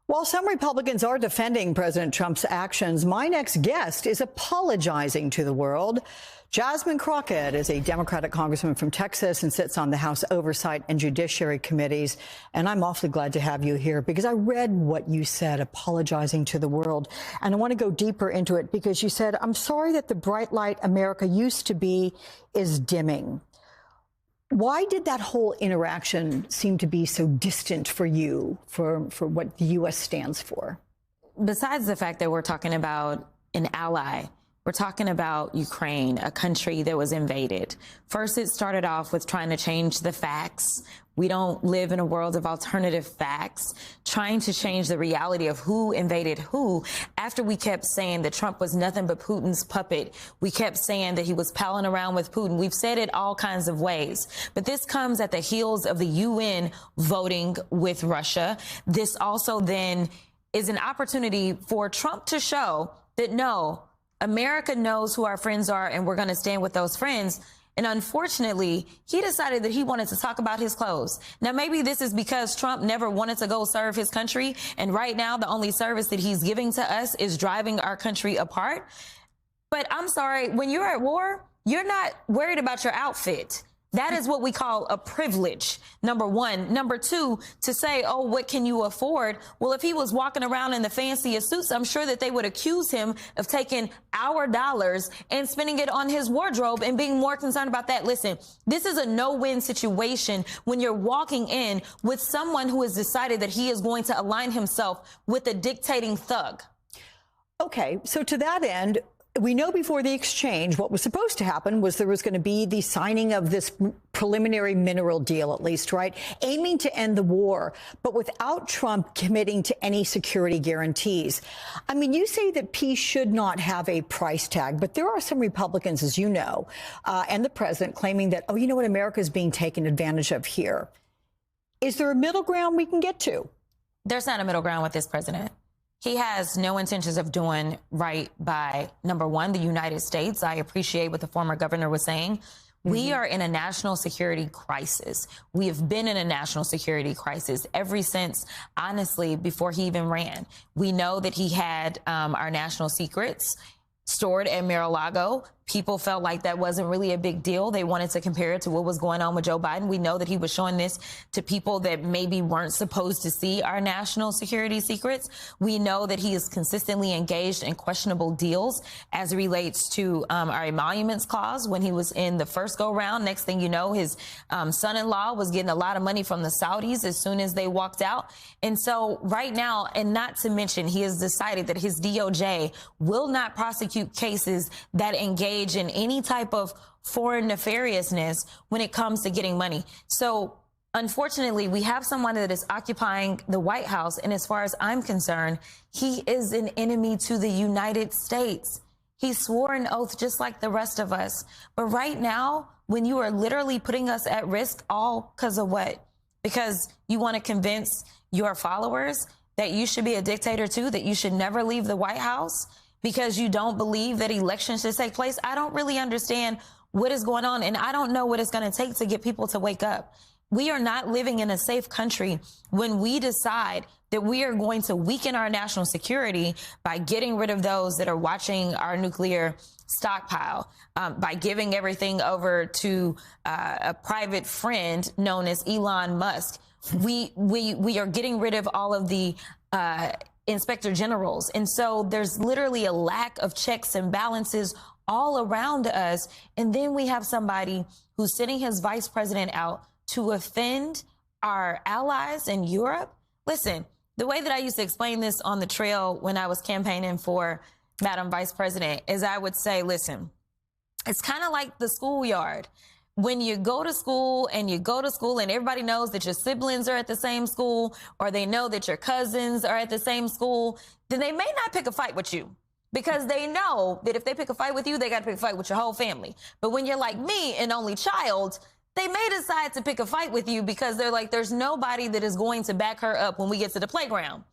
While some Republicans are defending President Trump's actions, my next guest is apologizing to the world. Jasmine Crockett is a Democratic congresswoman from Texas and sits on the House Oversight and Judiciary Committees. And I'm awfully glad to have you here because I read what you said, apologizing to the world. And I want to go deeper into it because you said, I'm sorry that the bright light America used to be is dimming. Why did that whole interaction seem to be so distant for you, for what the U.S. stands for? Besides the fact that we're talking about an ally, we're talking about Ukraine, a country that was invaded. First, it started off with trying to change the facts. We don't live in a world of alternative facts, trying to change the reality of who invaded who. After we kept saying that Trump was nothing but Putin's puppet, we kept saying that he was palling around with Putin. We've said it all kinds of ways. But this comes at the heels of the UN voting with Russia. This also then is an opportunity for Trump to show that, no, America knows who our friends are and we're going to stand with those friends. And unfortunately, he decided that he wanted to talk about his clothes. Now, maybe this is because Trump never wanted to go serve his country. And right now, the only service that he's giving to us is driving our country apart. But I'm sorry, when you're at war, you're not worried about your outfit. That is what we call a privilege, number one. Number two, to say, oh, what can you afford? Well, if he was walking around in the fanciest suits, I'm sure that they would accuse him of taking our dollars and spending it on his wardrobe and being more concerned about that. Listen, this is a no-win situation when you're walking in with someone who has decided that he is going to align himself with a dictating thug. Okay, so to that end, we know before the exchange, what was supposed to happen was there was going to be the signing of this preliminary mineral deal, at least, right? Aiming to end the war, but without Trump committing to any security guarantees. I mean, you say that peace should not have a price tag, but there are some Republicans, as you know, and the president claiming that, oh, you know what, America is being taken advantage of here. Is there a middle ground we can get to? There's not a middle ground with this president. He has no intentions of doing right by, number one, the United States. I appreciate what the former governor was saying. We are in a national security crisis. We have been in a national security crisis ever since, honestly, before he even ran. We know that he had our national secrets stored at Mar-a-Lago. People felt like that wasn't really a big deal. They wanted to compare it to what was going on with Joe Biden. We know that he was showing this to people that maybe weren't supposed to see our national security secrets. We know that he is consistently engaged in questionable deals as it relates to our emoluments clause when he was in the first go round. Next thing you know, his son-in-law was getting a lot of money from the Saudis as soon as they walked out. And so right now, and not to mention, he has decided that his DOJ will not prosecute cases that engage in any type of foreign nefariousness when it comes to getting money. So unfortunately, we have someone that is occupying the White House. And as far as I'm concerned, he is an enemy to the United States. He swore an oath just like the rest of us. But right now, when you are literally putting us at risk, all because of what? Because you want to convince your followers that you should be a dictator too, that you should never leave the White House, because you don't believe that elections should take place. I don't really understand what is going on, and I don't know what it's going to take to get people to wake up. We are not living in a safe country when we decide that we are going to weaken our national security by getting rid of those that are watching our nuclear stockpile, by giving everything over to a private friend known as Elon Musk. We are getting rid of all of the inspector generals. And so there's literally a lack of checks and balances all around us. And then we have somebody who's sending his vice president out to offend our allies in Europe. Listen, the way that I used to explain this on the trail when I was campaigning for Madam Vice President is I would say, listen, it's kind of like the schoolyard. When you go to school and everybody knows that your siblings are at the same school, or they know that your cousins are at the same school, then they may not pick a fight with you because they know that if they pick a fight with you, they got to pick a fight with your whole family. But when you're like me, an only child, they may decide to pick a fight with you because they're like, there's nobody that is going to back her up when we get to the playground.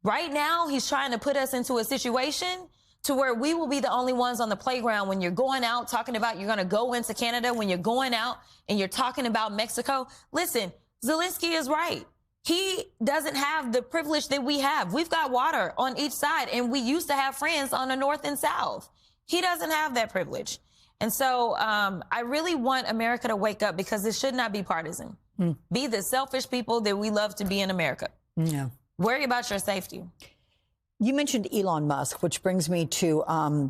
Right now, he's trying to put us into a situation to where we will be the only ones on the playground when you're going out talking about you're going to go into Canada, when you're going out and you're talking about Mexico. Listen, Zelensky is right. He doesn't have the privilege that we have. We've got water on each side, and we used to have friends on the north and south. He doesn't have that privilege. And so I really want America to wake up, because this should not be partisan. Be the selfish people that we love to be in America. Yeah. Worry about your safety. You mentioned Elon Musk, which brings me to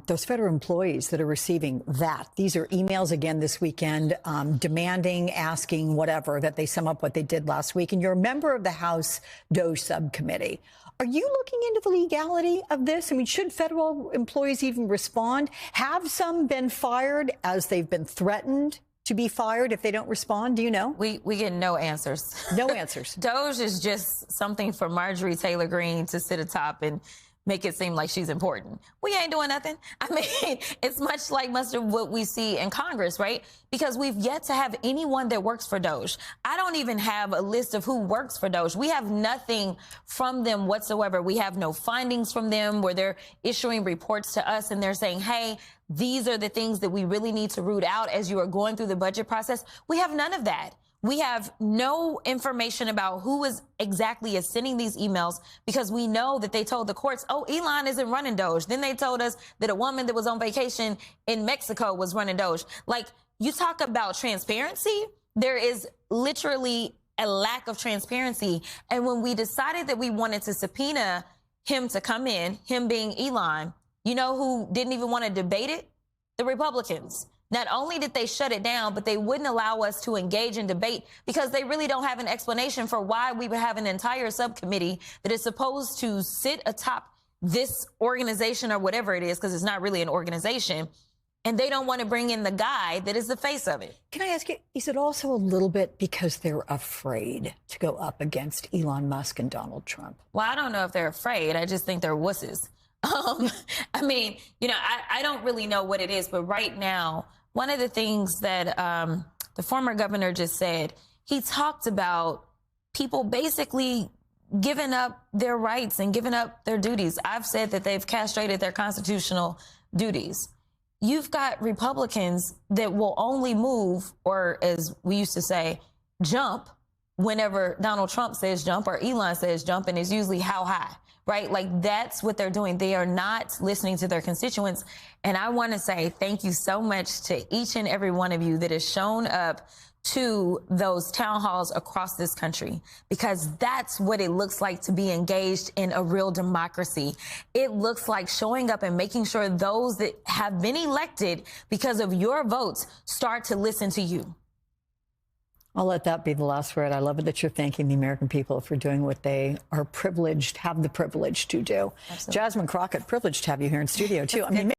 those federal employees that are receiving that. These are emails again this weekend, demanding, asking, whatever, that they sum up what they did last week. And you're a member of the House DOJ subcommittee. Are you looking into the legality of this? I mean, should federal employees even respond? Have some been fired as they've been threatened to be fired if they don't respond? Do you know? We get no answers. No answers. DOJ is just something for Marjorie Taylor Greene to sit atop and make it seem like she's important. We ain't doing nothing. I mean, it's much like most of what we see in Congress, right? Because we've yet to have anyone that works for DOJ. I don't even have a list of who works for DOJ. We have nothing from them whatsoever. We have no findings from them where they're issuing reports to us and they're saying, hey, these are the things that we really need to root out as you are going through the budget process. We have none of that. We have no information about who exactly is sending these emails, because we know that they told the courts, oh, Elon isn't running DOJ. Then they told us that a woman that was on vacation in Mexico was running DOJ. Like, you talk about transparency, there is literally a lack of transparency. And when we decided that we wanted to subpoena him to come in, him being Elon, you know who didn't even want to debate it? The Republicans. Not only did they shut it down, but they wouldn't allow us to engage in debate, because they really don't have an explanation for why we would have an entire subcommittee that is supposed to sit atop this organization or whatever it is, because it's not really an organization, and they don't want to bring in the guy that is the face of it. Can I ask you, is it also a little bit because they're afraid to go up against Elon Musk and Donald Trump? Well, I don't know if they're afraid. I just think they're wusses. I mean, you know, I don't really know what it is, but right now, one of the things that the former governor just said, he talked about people basically giving up their rights and giving up their duties. I've said that they've castrated their constitutional duties. You've got Republicans that will only move, or as we used to say, jump, whenever Donald Trump says jump or Elon says jump, and it's usually how high. Right? Like, that's what they're doing. They are not listening to their constituents. And I want to say thank you so much to each and every one of you that has shown up to those town halls across this country, because that's what it looks like to be engaged in a real democracy. It looks like showing up and making sure those that have been elected because of your votes start to listen to you. I'll let that be the last word. I love it that you're thanking the American people for doing what they are privileged, have the privilege to do. Absolutely. Jasmine Crockett, privileged to have you here in studio, too. I mean,